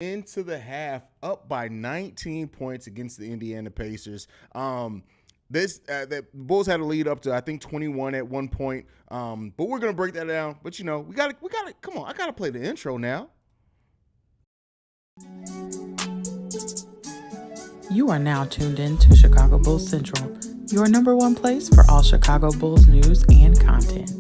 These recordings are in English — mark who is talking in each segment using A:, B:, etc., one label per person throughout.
A: into the half, up by 19 points against the Indiana Pacers. The Bulls had a lead up to I think 21 at one point. But we're gonna break that down. But we gotta come on. I gotta play the intro now.
B: You are now tuned in to Chicago Bulls Central, your number one place for all Chicago Bulls news and content.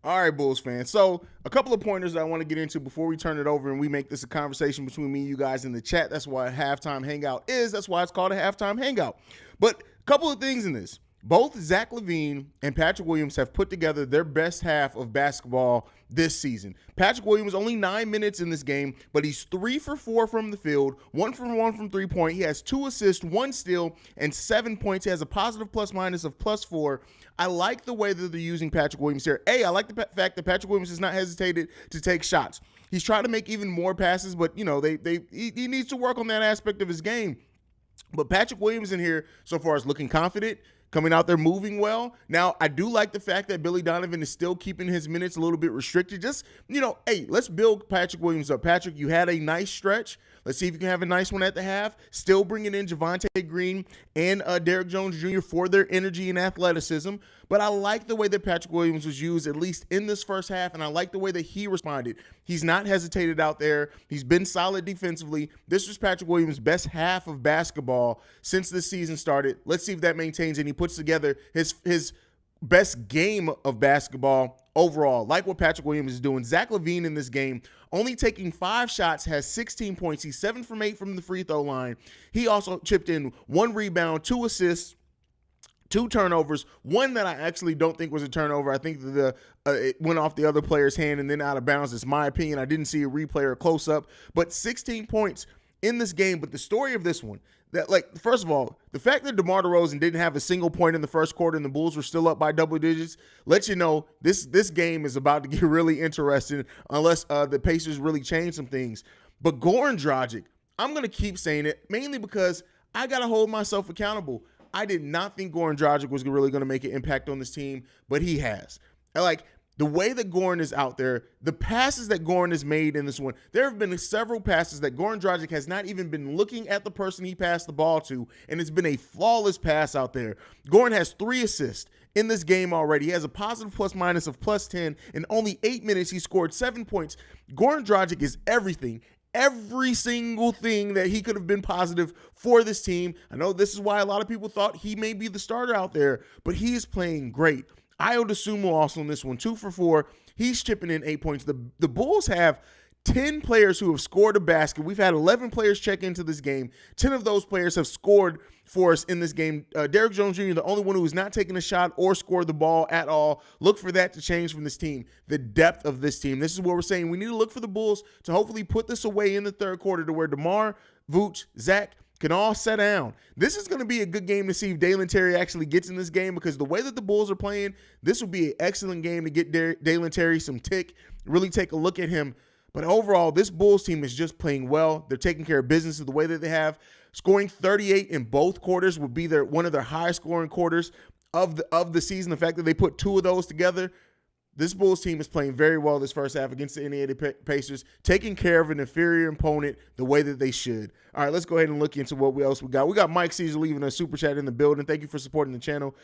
A: All right, Bulls fans. So a couple of pointers that I want to get into before we turn it over and we make this a conversation between me and you guys in the chat. That's why a halftime hangout is. That's why it's called a halftime hangout. But a couple of things in this. Both Zach LaVine and Patrick Williams have put together their best half of basketball this season. Patrick Williams only 9 minutes in this game, but he's 3 for 4 from the field, 1 for 1 from three-point. He has 2 assists, 1 steal, and 7 points. He has a positive plus-minus of +4. I like the way that they're using Patrick Williams here. I like the fact that Patrick Williams has not hesitated to take shots. He's trying to make even more passes, but he needs to work on that aspect of his game. But Patrick Williams in here so far is looking confident, coming out there moving well. Now, I do like the fact that Billy Donovan is still keeping his minutes a little bit restricted. Just, hey, let's build Patrick Williams up. Patrick, you had a nice stretch. Let's see if you can have a nice one at the half. Still bringing in Javonte Green and Derrick Jones Jr. for their energy and athleticism. But I like the way that Patrick Williams was used, at least in this first half, and I like the way that he responded. He's not hesitated out there. He's been solid defensively. This was Patrick Williams' best half of basketball since this season started. Let's see if that maintains, and he puts together his best game of basketball overall. Like what Patrick Williams is doing. Zach LaVine in this game, only taking 5 shots, has 16 points. He's 7 from 8 from the free throw line. He also chipped in 1 rebound, 2 assists, 2 turnovers, 1 that I actually don't think was a turnover. I think it went off the other player's hand and then out of bounds. It's my opinion. I didn't see a replay or a close-up. But 16 points in this game. But the story of this one, first of all, the fact that DeMar DeRozan didn't have a single point in the first quarter and the Bulls were still up by double digits lets you know this game is about to get really interesting unless the Pacers really change some things. But Goran Dragic, I'm going to keep saying it, mainly because I got to hold myself accountable. I did not think Goran Dragic was really going to make an impact on this team, but he has. The way that Goran is out there, the passes that Goran has made in this one, there have been several passes that Goran Dragic has not even been looking at the person he passed the ball to, and it's been a flawless pass out there. Goran has 3 assists in this game already. He has a positive plus-minus of +10. In only 8 minutes, he scored 7 points. Goran Dragic is everything. Every single thing that he could have been positive for this team. I know this is why a lot of people thought he may be the starter out there, but he is playing great. Ayo Dosunmu also in this one, 2 for 4. He's chipping in 8 points. The Bulls have 10 players who have scored a basket. We've had 11 players check into this game. 10 of those players have scored for us in this game. Derrick Jones Jr., the only one who has not taken a shot or scored the ball at all. Look for that to change from this team. The depth of this team. This is what we're saying. We need to look for the Bulls to hopefully put this away in the third quarter to where DeMar, Vooch, Zach can all sit down. This is going to be a good game to see if Dalen Terry actually gets in this game, because the way that the Bulls are playing, this will be an excellent game to get Dalen Terry some tick, really take a look at him. But overall, this Bulls team is just playing well. They're taking care of business the way that they have. Scoring 38 in both quarters would be one of their highest scoring quarters of the season. The fact that they put 2 of those together, this Bulls team is playing very well this first half against the Indiana Pacers, taking care of an inferior opponent the way that they should. All right, let's go ahead and look into what else we got. We got Mike Caesar leaving a super chat in the building. Thank you for supporting the channel.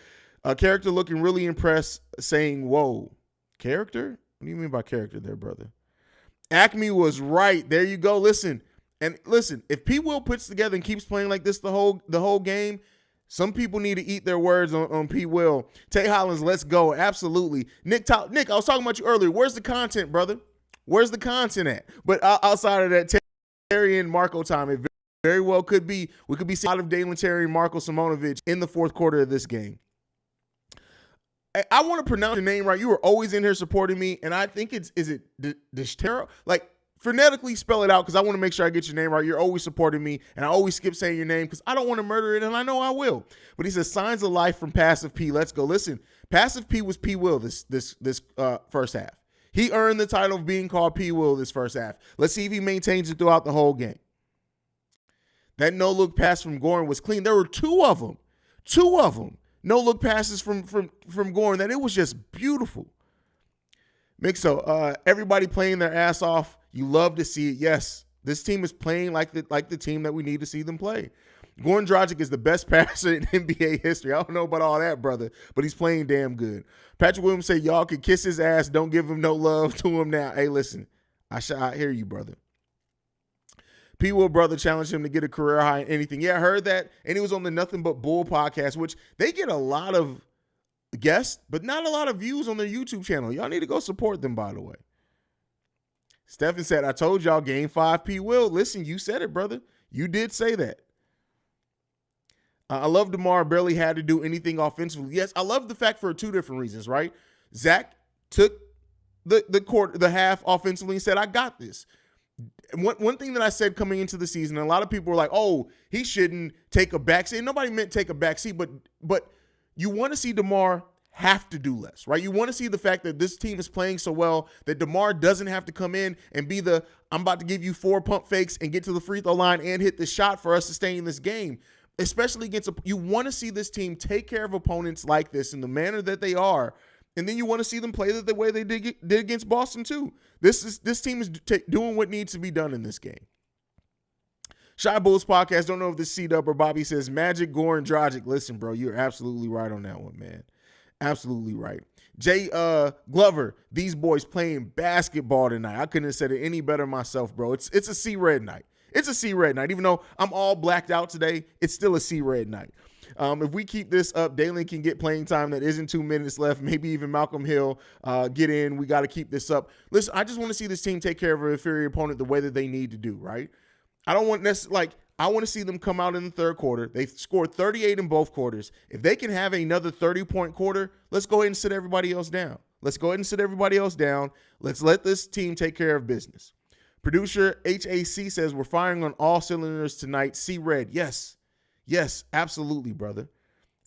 A: Character looking really impressed, saying, whoa. Character? What do you mean by character there, brother? Acme was right. There you go. Listen, if P. Will puts together and keeps playing like this the whole game, some people need to eat their words on P. Will. Tay Hollins, let's go. Absolutely. Nick, I was talking about you earlier. Where's the content, brother? Where's the content at? But outside of that, Terry and Marco time, it very well could be. We could be seeing a lot of Dalen Terry and Marco Simonovic in the fourth quarter of this game. I want to pronounce your name right. You were always in here supporting me, and I think is it Dishtero? Phonetically spell it out, because I want to make sure I get your name right. You're always supporting me, and I always skip saying your name because I don't want to murder it, and I know I will. But he says, signs of life from Passive P. Let's go. Listen, Passive P was P. Will this first half. He earned the title of being called P. Will this first half. Let's see if he maintains it throughout the whole game. That no-look pass from Goran was clean. There were 2 of them. 2 of them. no look passes from Goran that it was just beautiful. Mixo, everybody playing their ass off. You love to see it. Yes, this team is playing like the team that we need to see them play. Goran Dragic is the best passer in NBA history. I don't know about all that, brother, but he's playing damn good. Patrick Williams said, y'all can kiss his ass. Don't give him no love to him now. Hey, listen, I hear you, brother. P. Will brother challenged him to get a career high in anything. Yeah, I heard that. And he was on the Nothing But Bull podcast, which they get a lot of guests, but not a lot of views on their YouTube channel. Y'all need to go support them, by the way. Stephen said, I told y'all game 5 P. Will. Listen, you said it, brother. You did say that. I love DeMar barely had to do anything offensively. Yes, I love the fact for 2 different reasons, right? Zach took the half offensively and said, I got this. One thing that I said coming into the season, and a lot of people were like, oh, he shouldn't take a backseat. Nobody meant take a backseat, but you want to see DeMar have to do less, right? You want to see the fact that this team is playing so well that DeMar doesn't have to come in and be I'm about to give you 4 pump fakes and get to the free throw line and hit the shot for us to stay in this game. Especially against you want to see this team take care of opponents like this in the manner that they are, and then you want to see them play the way they did against Boston too. This team is doing what needs to be done in this game. Shy Bulls podcast. Don't know if this C-Dub or Bobby says Magic, Goran, Dragic. Listen, bro, you're absolutely right on that one, man. Absolutely right. Jay Glover, these boys playing basketball tonight. I couldn't have said it any better myself, bro. It's a C-Red night. It's a C-Red night. Even though I'm all blacked out today, it's still a C-Red night. If we keep this up, Dalen can get playing time that isn't 2 minutes left. Maybe even Malcolm Hill get in. We got to keep this up. Listen, I just want to see this team take care of an inferior opponent the way that they need to do, right? I don't want I want to see them come out in the third quarter. They've scored 38 in both quarters. If they can have another 30-point quarter, let's go ahead and sit everybody else down. Let's let this team take care of business. Producer HAC says we're firing on all cylinders tonight. See red. Yes, absolutely, brother.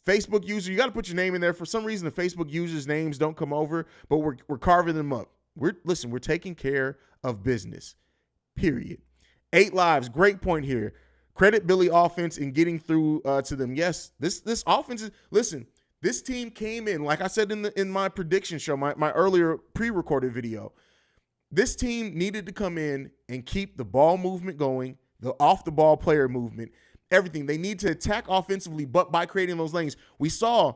A: Facebook user, you got to put your name in there. For some reason, the Facebook users' names don't come over, but we're carving them up. We're taking care of business, period. 8 lives, great point here. Credit Billy offense in getting through to them. Yes, this offense is, listen, this team came in, like I said in my prediction show, my earlier pre-recorded video. This team needed to come in and keep the ball movement going, the off-the-ball player movement, everything. They need to attack offensively, but by creating those lanes. We saw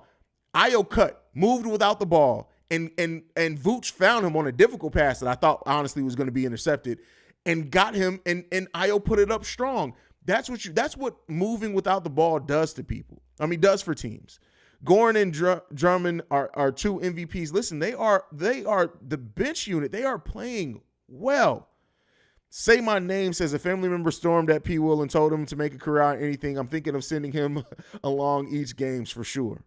A: Ayo cut, moved without the ball, and Vooch found him on a difficult pass that I thought honestly was going to be intercepted, and got him, and Ayo put it up strong. That's what moving without the ball does to people. Does for teams. Goran and Drummond are 2 MVPs. Listen, they are the bench unit. They are playing well. Say My Name says a family member stormed at P. Will and told him to make a career out of anything. I'm thinking of sending him along each games for sure.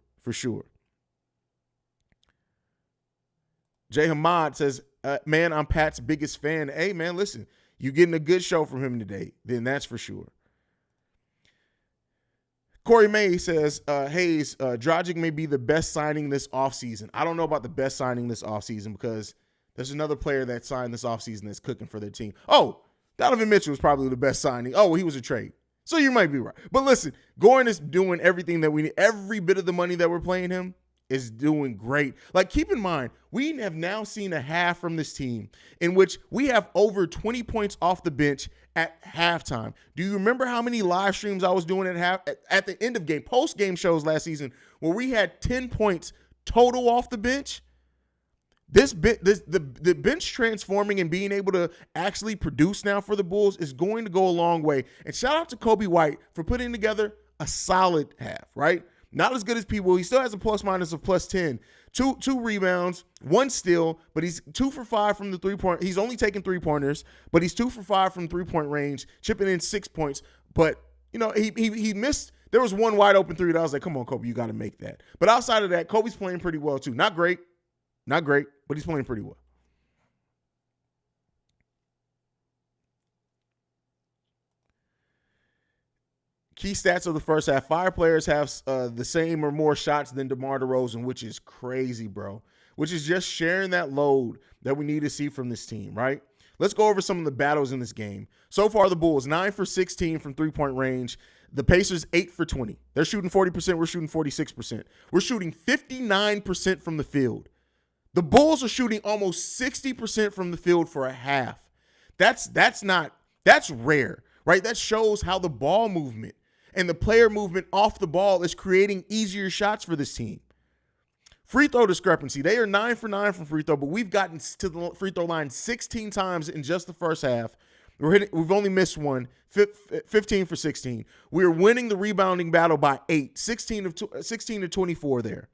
A: Jay Hamad says, man, I'm Pat's biggest fan. Hey, man, listen, you getting a good show from him today, then that's for sure. Corey May says, Haize, Dragic may be the best signing this offseason. I don't know about the best signing this offseason because there's another player that signed this offseason that's cooking for their team. Oh, Donovan Mitchell was probably the best signing. Oh, he was a trade. So you might be right. But listen, Goran is doing everything that we need. Every bit of the money that we're playing him is doing great. Like, keep in mind, we have now seen a half from this team in which we have over 20 points off the bench at halftime. Do you remember how many live streams I was doing at the end of game, post-game shows last season where we had 10 points total off the bench? The bench transforming and being able to actually produce now for the Bulls is going to go a long way. And shout out to Kobe White for putting together a solid half, right? Not as good as P. Will. He still has a plus-minus of +10. Two rebounds, 1 steal, but he's 2 for 5 from the three-point. He's only taking 3-pointers, but he's 2 for 5 from 3-point range, chipping in 6 points. But, he missed. There was one wide-open 3 that I was like, come on, Kobe, you got to make that. But outside of that, Kobe's playing pretty well, too. Not great, but he's playing pretty well. Key stats of the first half. 5 players have the same or more shots than DeMar DeRozan, which is crazy, bro. Which is just sharing that load that we need to see from this team, right? Let's go over some of the battles in this game. So far, the Bulls, 9 for 16 from 3-point range. The Pacers 8 for 20. They're shooting 40%. We're shooting 46%. We're shooting 59% from the field. The Bulls are shooting almost 60% from the field for a half. That's rare, right? That shows how the ball movement and the player movement off the ball is creating easier shots for this team. Free throw discrepancy. They are 9 for 9 from free throw, but we've gotten to the free throw line 16 times in just the first half. We've only missed one, 15 for 16. We're winning the rebounding battle by 8, 16 to 24 there.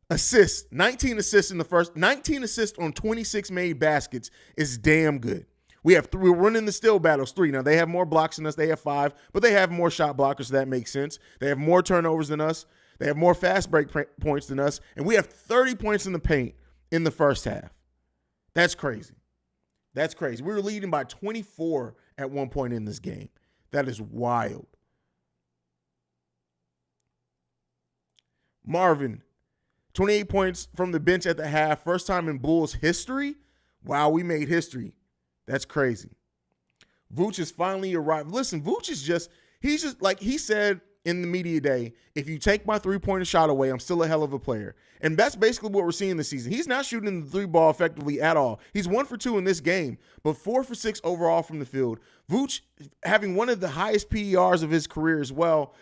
A: Assists, 19 assists in the first, 19 assists on 26 made baskets is damn good. We're running the steal battles 3. Now, they have more blocks than us. They have 5, but they have more shot blockers, so that makes sense. They have more turnovers than us. They have more fast break points than us, and we have 30 points in the paint in the first half. That's crazy. That's crazy. We were leading by 24 at one point in this game. That is wild. Marvin, 28 points from the bench at the half. First time in Bulls history. Wow, we made history. That's crazy. Vooch has finally arrived. Listen, Vooch is he's just like he said in the media day, if you take my three-pointer shot away, I'm still a hell of a player. And that's basically what we're seeing this season. He's not shooting the three ball effectively at all. He's 1 for 2 in this game, but 4 for 6 overall from the field. Vooch having one of the highest PERs of his career as well.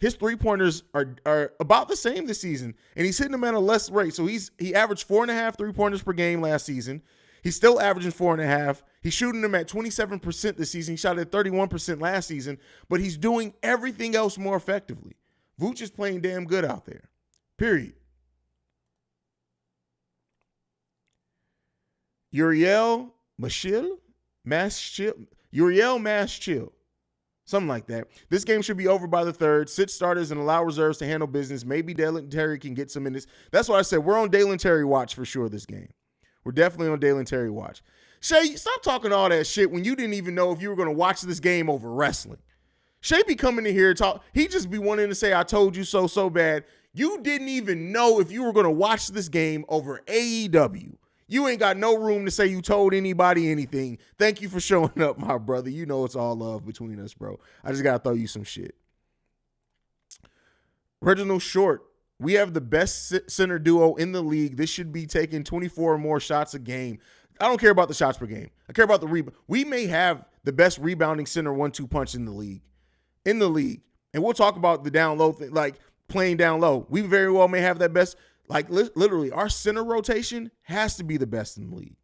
A: His three-pointers are about the same this season, and he's hitting them at a less rate. So he averaged 4.5 three-pointers per game last season. He's still averaging 4.5. He's shooting them at 27% this season. He shot at 31% last season, but he's doing everything else more effectively. Vooch is playing damn good out there, period. Uriel Maschil, something like that. This game should be over by the third. Sit starters and allow reserves to handle business. Maybe Dalen Terry can get some minutes. That's what I said. We're on Dalen Terry watch for sure this game. We're definitely on Dalen Terry watch. Shay, stop talking all that shit when you didn't even know if you were going to watch this game over wrestling. Shay be coming in here and talk. He just be wanting to say, I told you so bad. You didn't even know if you were going to watch this game over AEW. You ain't got no room to say you told anybody anything. Thank you for showing up, my brother. You know it's all love between us, bro. I just got to throw you some shit. Reginald Short. We have the best center duo in the league. This should be taking 24 or more shots a game. I don't care about the shots per game. I care about the rebound. We may have the best rebounding center 1-2 punch in the league. And we'll talk about the down low thing, like playing down low. We very well may have that best. Like literally, our center rotation has to be the best in the league.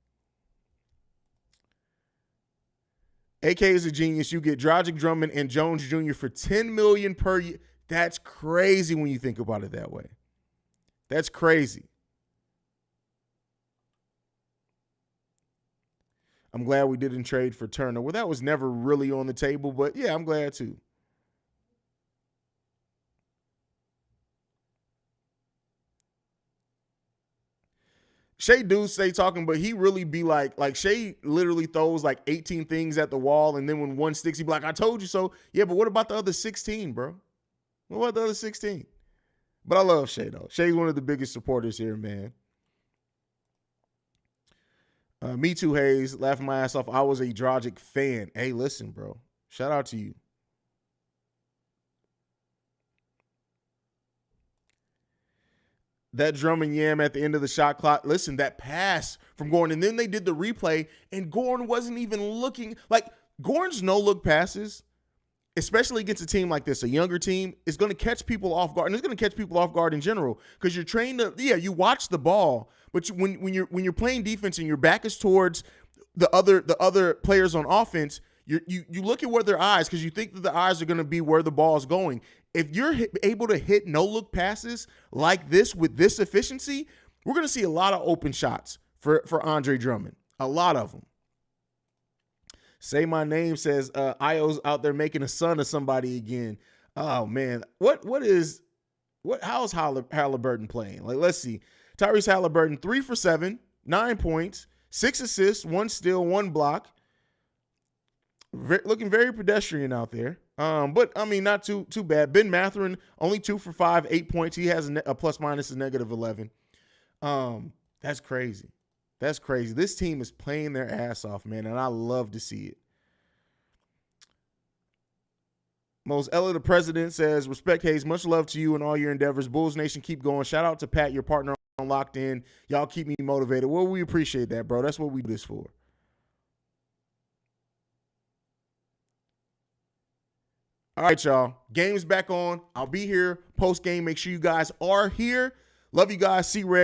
A: AK is a genius. You get Dragic, Drummond, and Jones Jr. for $10 million per year. That's crazy when you think about it that way. That's crazy. I'm glad we didn't trade for Turner. Well, that was never really on the table, but yeah, I'm glad too. Shay do stay talking, but he really be like Shay literally throws like 18 things at the wall, and then when one sticks, he be like, I told you so. Yeah, but what about the other 16, bro? What about the other 16? But I love Shay, though. Shay's one of the biggest supporters here, man. Me too, Haize. Laughing my ass off. I was a Dragic fan. Hey, listen, bro. Shout out to you. That Drummond yam at the end of the shot clock. Listen, that pass from Goran. And then they did the replay, and Goran wasn't even looking. Like, Goran's no-look passes, especially against a team like this, a younger team, is going to catch people off guard. And it's going to catch people off guard in general because you're trained to, you watch the ball, but when you're playing defense and your back is towards the other players on offense, you look at where their eyes, because you think that the eyes are going to be where the ball is going. If you're able to hit no-look passes like this with this efficiency, we're going to see a lot of open shots for Andre Drummond, a lot of them. Say my name says Io's out there making a son of somebody again. Oh man, how's Halliburton playing? Like, let's see. Tyrese Halliburton, 3 for 7, 9 points, 6 assists, 1 steal, 1 block. Looking very pedestrian out there. But I mean, not too bad. Ben Mathurin, only 2 for 5, 8 points. He has a plus minus a negative 11. That's crazy. That's crazy. This team is playing their ass off, man, and I love to see it. Most Ella the President says, respect Haize. Much love to you and all your endeavors. Bulls Nation, keep going. Shout out to Pat, your partner on Locked In. Y'all keep me motivated. Well, we appreciate that, bro. That's what we do this for. All right, y'all. Game's back on. I'll be here post-game. Make sure you guys are here. Love you guys. See Red.